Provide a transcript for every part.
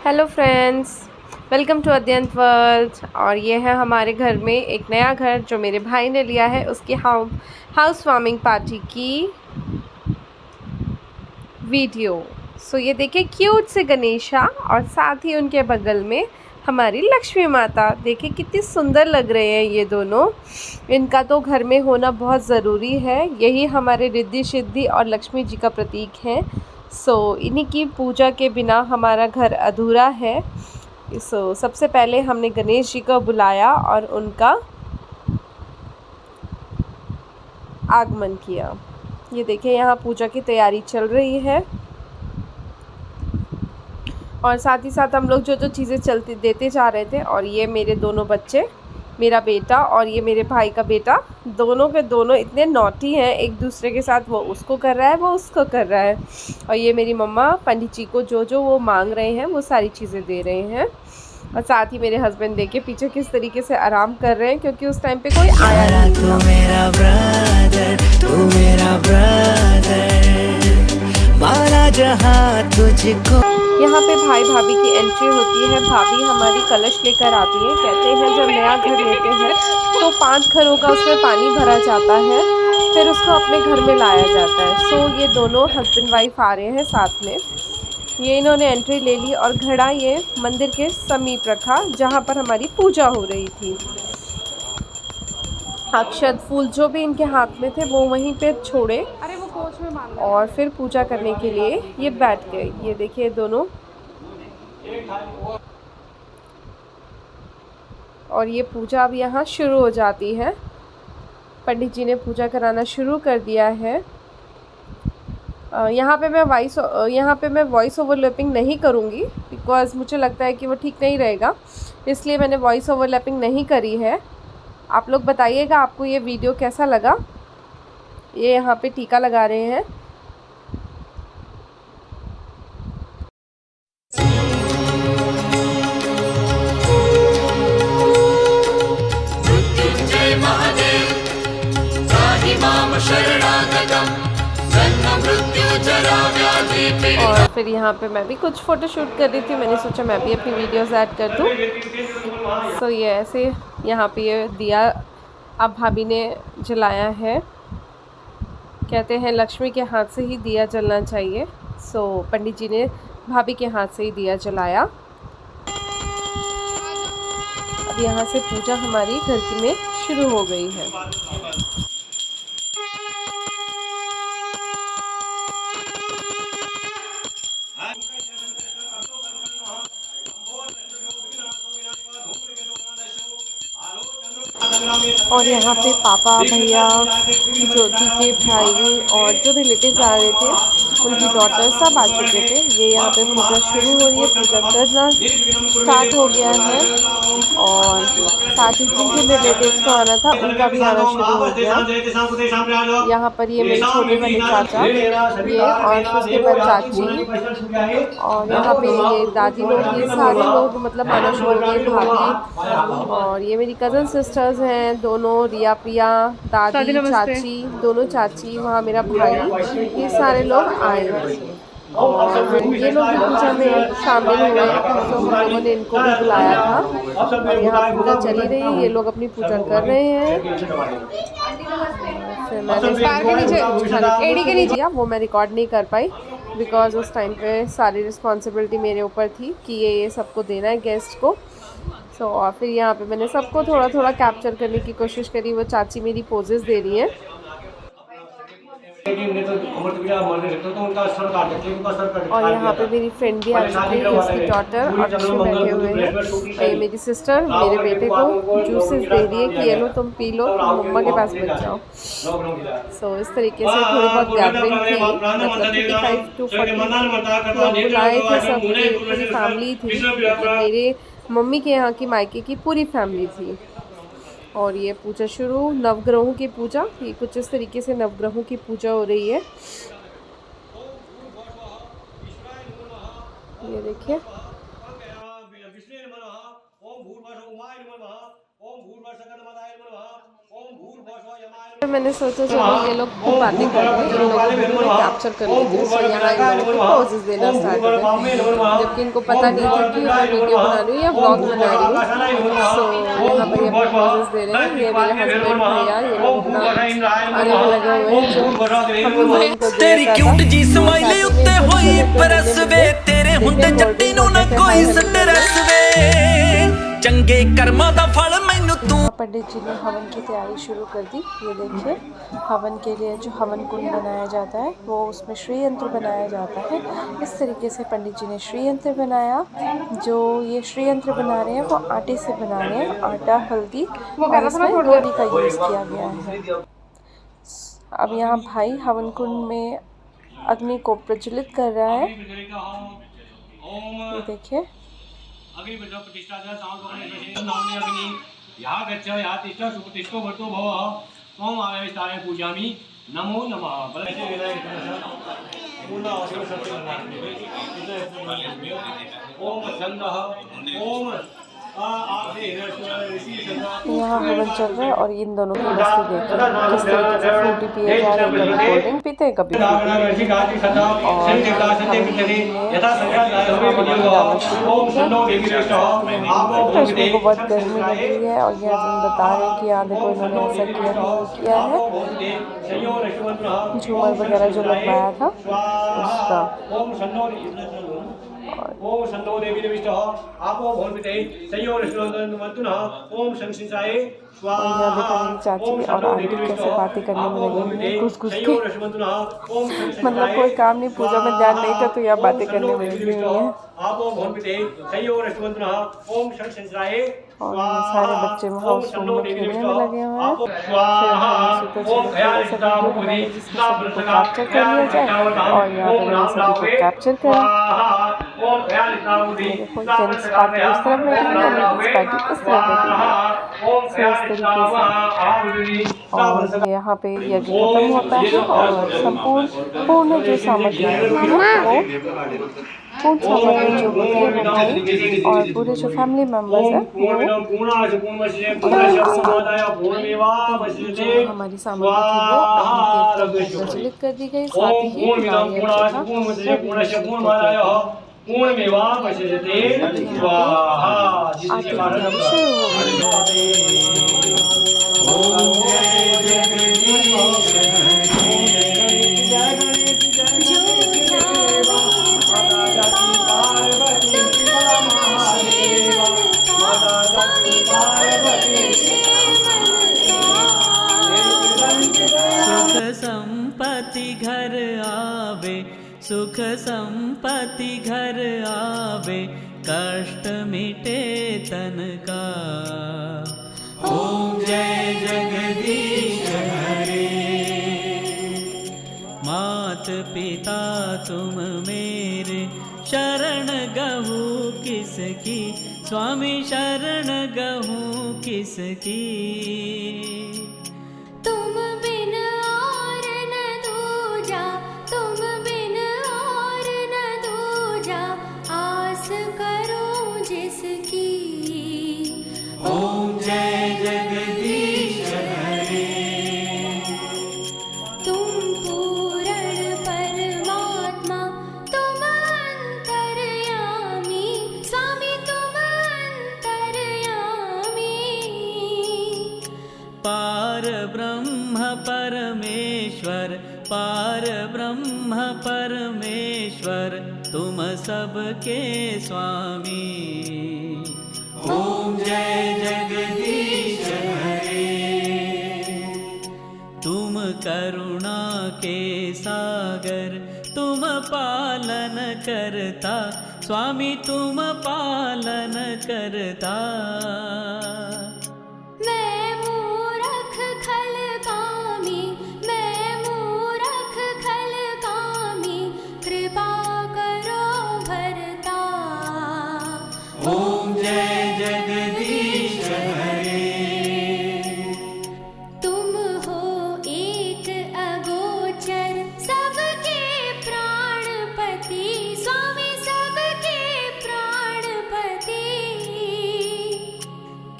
Hello friends, welcome to Adhyant world. और ये है हमारे घर में एक नया घर जो मेरे भाई ने लिया है, उसकी हाउस वार्मिंग पार्टी की वीडियो। सो ये देखिए, क्यूट से गणेशा और साथ ही उनके बगल में हमारी लक्ष्मी माता। देखिए कितनी सुंदर लग रहे हैं ये दोनों। इनका तो घर में होना बहुत ज़रूरी है, यही हमारे रिद्धि सिद्धि और लक्ष्मी जी का प्रतीक है। इन्हीं की पूजा के बिना हमारा घर अधूरा है। सबसे पहले हमने गणेश जी को बुलाया और उनका आगमन किया। ये देखिए, यहाँ पूजा की तैयारी चल रही है और साथ ही साथ हम लोग जो जो चीज़ें चलती देते जा रहे थे। और ये मेरे दोनों बच्चे, मेरा बेटा और ये मेरे भाई का बेटा, दोनों के दोनों इतने नॉटी हैं एक दूसरे के साथ। वो उसको कर रहा है, वो उसको कर रहा है। और ये मेरी मम्मा पंडित जी को जो जो वो मांग रहे हैं वो सारी चीज़ें दे रहे हैं। और साथ ही मेरे हस्बैंड देखिए पीछे किस तरीके से आराम कर रहे हैं, क्योंकि उस टाइम पे कोई आया नहीं था। तू मेरा ब्रदर मारा जहां तुझको। यहाँ पे भाई भाभी की एंट्री होती है। भाभी हमारी कलश लेकर आती है। कहते हैं जब नया घर लेते हैं तो 5 घरों का उसमें पानी भरा जाता है, फिर उसको अपने घर में लाया जाता है। ये दोनों हस्बैंड वाइफ आ रहे हैं साथ में। ये इन्होंने एंट्री ले ली और घड़ा ये मंदिर के समीप रखा जहाँ पर हमारी पूजा हो रही थी। अक्षत फूल जो भी इनके हाथ में थे वो वहीं पे छोड़े और फिर पूजा करने के लिए ये बैठ गए। ये देखिए दोनों। और ये पूजा अब यहाँ शुरू हो जाती है। पंडित जी ने पूजा कराना शुरू कर दिया है। यहाँ पे मैं वॉइस ओवरलैपिंग नहीं करूँगी, बिकॉज़ मुझे लगता है कि वो ठीक नहीं रहेगा, इसलिए मैंने वॉइस ओवरलैपिंग नहीं करी है। आप लोग बताइएगा आपको ये वीडियो कैसा लगा। ये यहाँ पे टीका लगा रहे हैं। और फिर यहाँ पे मैं भी कुछ फ़ोटो शूट कर रही थी। मैंने सोचा मैं भी अपनी वीडियोस ऐड कर दूँ। ये ऐसे यहाँ पे ये दिया अब भाभी ने जलाया है। कहते हैं लक्ष्मी के हाथ से ही दिया जलना चाहिए। पंडित जी ने भाभी के हाथ से ही दिया जलाया। अब यहाँ से पूजा हमारी घर की में शुरू हो गई है। और यहाँ पे पापा, भैया, ज्योति के भाई और जो रिलेटिव्स आ रहे थे, उनकी डॉटर सब आ चुके थे। ये यहाँ पे पूजा शुरू हो रही है, पूजा करना स्टार्ट हो गया है। और साथ ही जिनके रिलेटिव्स को आना था उनका भी आना शुरू हो गया। यहाँ पर ये मेरे छोटे बड़े चाचा, ये और फिर उसके बाद चाची, और यहाँ पे ये दादी लोग, ये सारे लोग मतलब आना शुरू हो गए। भाभी और ये मेरी कज़न सिस्टर्स हैं दोनों, रिया प्रिया, दादी चाची, दोनों चाची, वहाँ मेरा भाई, ये सारे लोग आए। और ये लोग भी पूजा में शामिल हुए, तो हम लोगों ने इनको भी बुलाया था। और यहाँ पूजा चली रही है, ये लोग अपनी पूजा कर रहे हैं। फिर मैंने एडी के नीचे वो मैं रिकॉर्ड नहीं कर पाई, बिकॉज़ उस टाइम पे सारी रिस्पॉन्सिबिलिटी मेरे ऊपर थी कि ये सबको देना है गेस्ट को। और फिर यहाँ पे मैंने सबको थोड़ा थोड़ा कैप्चर करने की कोशिश करी। वो चाची मेरी पोजेस दे रही हैं। और यहाँ पे मेरी फ्रेंड भी आ चुकी है, उसकी डॉटर और ऋषि बैठे हुए हैं। और ये मेरी सिस्टर मेरे बेटे को जूसेस दे रही है कि ये लो तुम पी लो, तुम मम्मा के पास बच जाओ। इस तरीके से थोड़ी बहुत गैदरिंग थी, मतलब 35 to 40 लोग बुलाए थे, सब पूरी फैमिली थी। मतलब मेरे मम्मी के यहाँ की मायके की पूरी फैमिली थी। और ये पूजा शुरू, नवग्रहों की पूजा, ये कुछ इस तरीके से नवग्रहों की पूजा हो रही है। ये देखिए। फिर मैंने सोचा चलो ये लोग खूब बातें कर रहे हैं, इन लोगों को मैं कैप्चर कर लेती हूँ। सो यहाँ इन लोगों को पोजेस देना स्टार्ट हो गए, जबकि इनको पता नहीं था कि मैं वीडियो बना रही हूँ या व्लॉग बना रही हूँ। सो यहाँ पर ये अपने पोजेस दे रहे हैं। ये मेरे हस्बैंड भैया, ये लोग अपना आने में लगे हुए हैं। जो हम इनको तेरी क्यूट जी स्माइल उत्ते होई परस वे, तेरे हुंदे जट्टी नूं ना कोई स्ट्रेस वे, चंगे कर्मां दा फल मैनू तू। पंडित जी ने हवन की तैयारी शुरू कर दी। ये देखिए, हवन के लिए जो हवन कुंड बनाया जाता है वो उसमें श्री यंत्र बनाया जाता है। इस तरीके से पंडित जी ने श्री यंत्र बनाया। जो ये श्री यंत्र बना रहे हैं वो आटे से बना रहे हैं, आटा, हल्दी और इसमें रोली का यूज़ किया गया है। अब यहाँ भाई हवन कुंड में अग्नि को प्रज्वलित कर रहा है। ये देखिए, या गच्छ या तिष्ठ सुप्रतिष्ठो भर्तो भव ओम आवेष्टाय पूजामि नमो नमः। ओम छंदः ओम यहाँ हवन चल रहा है और इन दोनों की मस्ती देखिए किस तरीके से फ्रूटी पिए जा रहे हैं। कभी कोल्ड ड्रिंक पीते हैं, कभी रश्मि को बहुत गर्मी लग रही है और ये हस्बैंड बता रहे हैं कि यहाँ देखो इन्होंने ऐसा किया किया है, झूमर वगैरह जो लगवाया था उसका। ओम संतो देवी देविष्टः आपो भोर्मिते संयोरश्वन्तनमन्तुनः ओम संसिंचाय स्वाहा। और यहाँ देखो मेरी चाची और आंटी कैसे बातें करने में लगी हुई हैं घुस घुस के। मतलब कोई काम नहीं, पूजा में ध्यान नहीं था तो यहाँ बातें करने में लगी हुई है। आपो भोर्मिते संयोरश्वन्तनः ओम संसिंचाय। और ये सारे बच्चे हाउस रूम में खेलने में लगे हुए हैं। फिर कैप्चर कर लिया जाए और यहाँ पर मैंने सभी को कैप्चर करा। देखो जेंट्स पार्टी उस तरफ बैठी हुई है, लेडीज पार्टी इस तरफ बैठी हुई है। इस तरीके से और यहाँ पे यज्ञ खत्म होता है और पूर्ण जो सामग्री है वो पूर्ण सामग्री जो होती है वो भाई और पूरे जो फैमिली मेम्बर्स हैं जो हमारी सामग्री थी वो प्रज्वलित कर दी गई। साथ ही नारियल जो था पूर्णमेवावशिष्यते स्वाहा। आरती की तैयारी शुरू हो गई। सुख संपत्ति घर आवे, सुख संपत्ति घर आवे, कष्ट मिटे तन का। ओम जय जगदीश हरे। मात पिता तुम मेरे, शरण गहू किसकी, स्वामी शरण गहू किसकी। तुम बिन और न दूजा, तुम बिन और न दूजा, आस करूं जिसकी। ओम जय जगदीश हरे। तुम पूर्ण परमात्मा, तुम अंतर्यामी, स्वामी तुम अंतर्यामी। पार ब्रह्म परमेश्वर, पार ब्रह्म परमेश्वर, तुम सबके स्वामी। ओम जय जगदीश हरे। तुम करुणा के सागर, तुम पालन करता, स्वामी तुम पालन करता। मैं मूरख खल कामी, मैं मूरख खल कामी, कृपा करो भरता। ओम जय जगदीश हरे। तुम हो एक अगोचर, सबके प्राणपति, स्वामी सबके प्राणपति।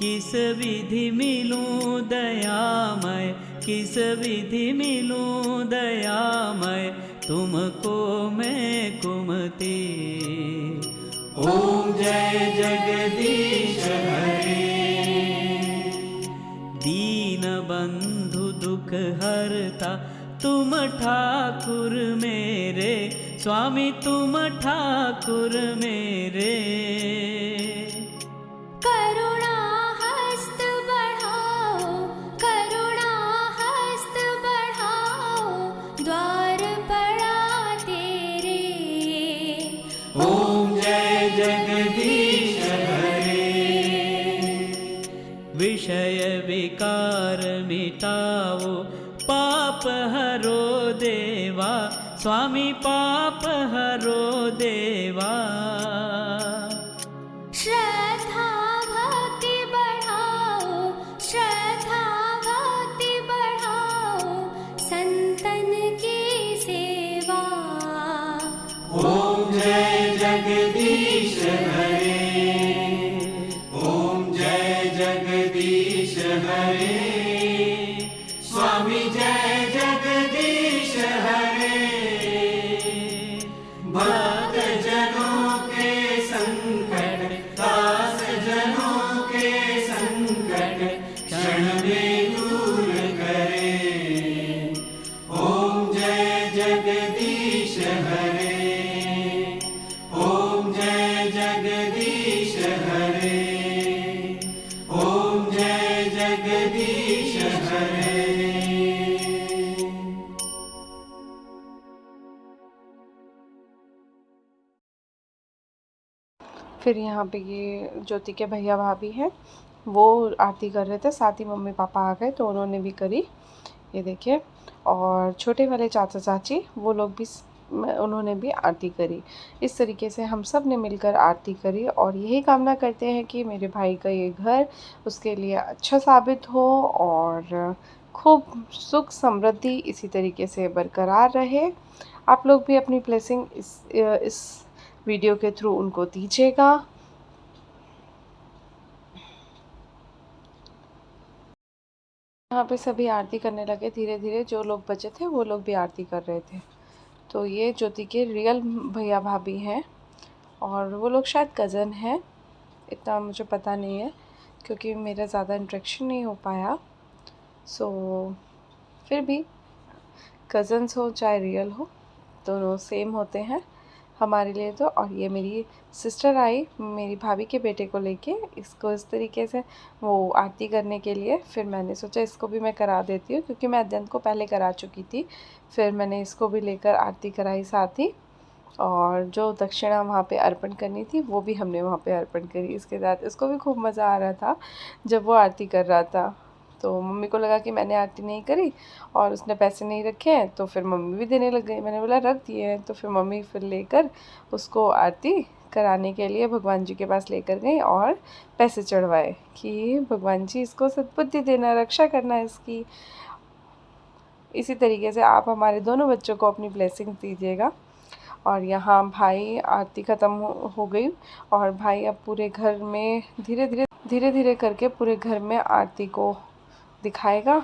किस विधि मिलूं दयामय, किस विधि मिलूं दयामय, तुमको मैं कुमति। ओम जय जगदीश हरे। दीन बंधु दुख हरता तुम ठाकुर मेरे, स्वामी तुम ठाकुर मेरे। करुणा हस्त बढ़ाओ, करुणा हस्त बढ़ाओ, द्वार पड़ा तेरे। ओम जय जगदीश हरे। विषय विकार मिटाओ, पाप हरो देवा, स्वामी पाप हरो देवा। श्रद्धा भक्ति बढ़ाओ, श्रद्धा भक्ति बढ़ाओ, संतन की सेवा। ओम जय जगदीश हरे। ओम जय जगदीश हरे। स्वामी जय जगदीश हरे। भक्त जनों के संकट, दास जनों के संकट, क्षण में दूर करे। ओम जय जगदीश हरे। ओम जय जगदीश हरे। ओम जय जगदीश हरे। फिर यहाँ पे ये ज्योति के भैया भाभी हैं, वो आरती कर रहे थे, साथ ही मम्मी पापा आ गए तो उन्होंने भी करी, ये देखिए। और छोटे वाले चाचा चाची वो लोग भी उन्होंने भी आरती करी। इस तरीके से हम सब ने मिलकर आरती करी और यही कामना करते हैं कि मेरे भाई का ये घर उसके लिए अच्छा साबित हो और खूब सुख समृद्धि इसी तरीके से बरकरार रहे। आप लोग भी अपनी ब्लेसिंग इस वीडियो के थ्रू उनको दीजिएगा। यहाँ पे सभी आरती करने लगे धीरे धीरे, जो लोग बचे थे वो लोग भी आरती कर रहे थे। तो ये ज्योति के रियल भैया भाभी हैं और वो लोग शायद कज़न हैं, इतना मुझे पता नहीं है क्योंकि मेरा ज़्यादा इंटरेक्शन नहीं हो पाया। सो फिर भी कज़न्स हो चाहे रियल हो, दोनों सेम होते हैं हमारे लिए तो। और ये मेरी सिस्टर आई मेरी भाभी के बेटे को लेके, इसको इस तरीके से वो आरती करने के लिए। फिर मैंने सोचा इसको भी मैं करा देती हूँ क्योंकि मैं अध्ययन को पहले करा चुकी थी। फिर मैंने इसको भी लेकर आरती कराई साथ ही, और जो दक्षिणा वहाँ पे अर्पण करनी थी वो भी हमने वहाँ पे अर्पण करी इसके साथ। इसको भी खूब मज़ा आ रहा था जब वो आरती कर रहा था। तो मम्मी को लगा कि मैंने आरती नहीं करी और उसने पैसे नहीं रखे हैं, तो फिर मम्मी भी देने लग गई। मैंने बोला रख दिए हैं, तो फिर मम्मी फिर लेकर उसको आरती कराने के लिए भगवान जी के पास लेकर गई और पैसे चढ़वाए कि भगवान जी इसको सद्बुद्धि देना, रक्षा करना इसकी। इसी तरीके से आप हमारे दोनों बच्चों को अपनी ब्लेसिंग दीजिएगा। और यहाँ भाई आरती ख़त्म हो गई और भाई अब पूरे घर में धीरे धीरे करके पूरे घर में आरती को दिखाएगा।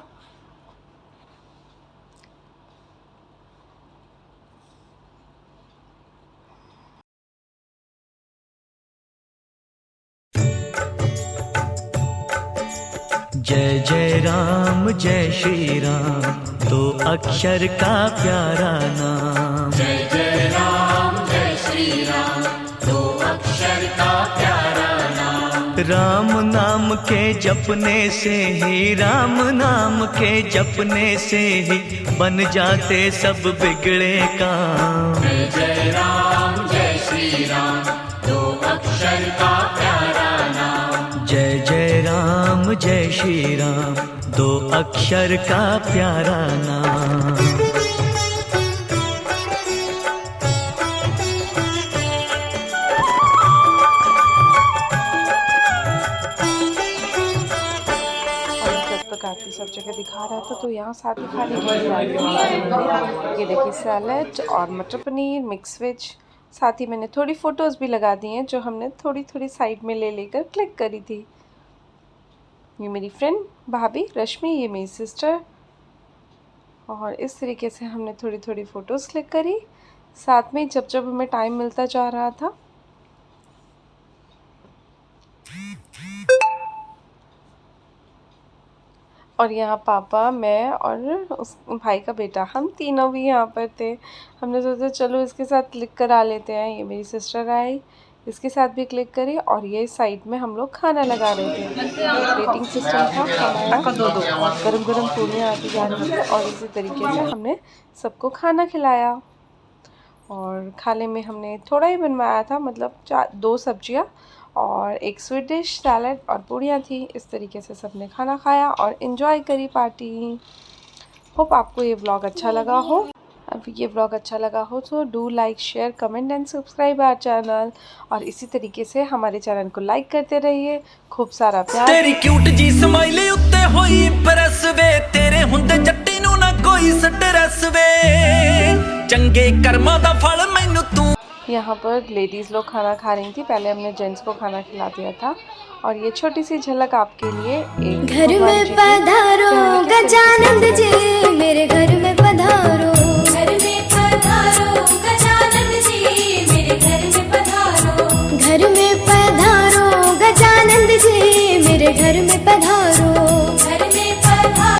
जय जय राम जय श्री राम, दो अक्षर का प्यारा नाम। जय जय राम जय श्री राम, दो अक्षर का प्यारा नाम। राम नाम के जपने से ही, राम नाम के जपने से ही बन जाते सब बिगड़े काम। जय जय राम जय श्री राम, दो अक्षर का प्यारा नाम। जय जय राम जय श्री राम, दो अक्षर का प्यारा नाम। आरती सब जगह दिखा रहा था, तो यहाँ साथ ही खाने की ये देखिए सैलेड और मटर पनीर मिक्स वेज। साथ ही मैंने थोड़ी फ़ोटोज़ भी लगा दी हैं जो हमने थोड़ी थोड़ी साइड में ले लेकर क्लिक करी थी। ये मेरी फ्रेंड भाभी रश्मि, ये मेरी सिस्टर। और इस तरीके से हमने थोड़ी थोड़ी फ़ोटोज़ क्लिक करी साथ में जब जब हमें टाइम मिलता जा रहा था। और यहाँ पापा, मैं और उस भाई का बेटा, हम तीनों भी यहाँ पर थे। हमने सोचा चलो इसके साथ क्लिक करा लेते हैं। ये मेरी सिस्टर आई, इसके साथ भी क्लिक करी। और ये साइड में हम लोग खाना लगा रहे थे। प्लेटिंग सिस्टम था हमारा और गरम गरम पूरियाँ आती जा रही थी। और इसी तरीके से हमने सबको खाना खिलाया। और खाने में हमने थोड़ा ही बनवाया था, मतलब 2 सब्जियाँ और एक स्वीट डिश, सैलड और पूड़ियाँ थी। इस तरीके से सबने खाना खाया और इन्जॉय करी पार्टी। होप आपको ये व्लॉग अच्छा लगा हो। अब ये व्लॉग अच्छा लगा हो तो do like, share, comment and subscribe our channel. और इसी तरीके से हमारे चैनल को लाइक करते रहिए। खूब सारा प्यार। तेरी क्यूट जी स्माइल उत्ते होई प्रेस वे, तेरे हुंदे जट्टी नू ना कोई स्ट्रेस वे, चंगे कर्मां दा फल मैनू तू। यहाँ पर लेडीज़ लोग खाना खा रही थी। पहले हमने जेंट्स को खाना खिला दिया था। और ये छोटी सी झलक आपके लिए एक घर में पधारो गजानंद जी मेरे घर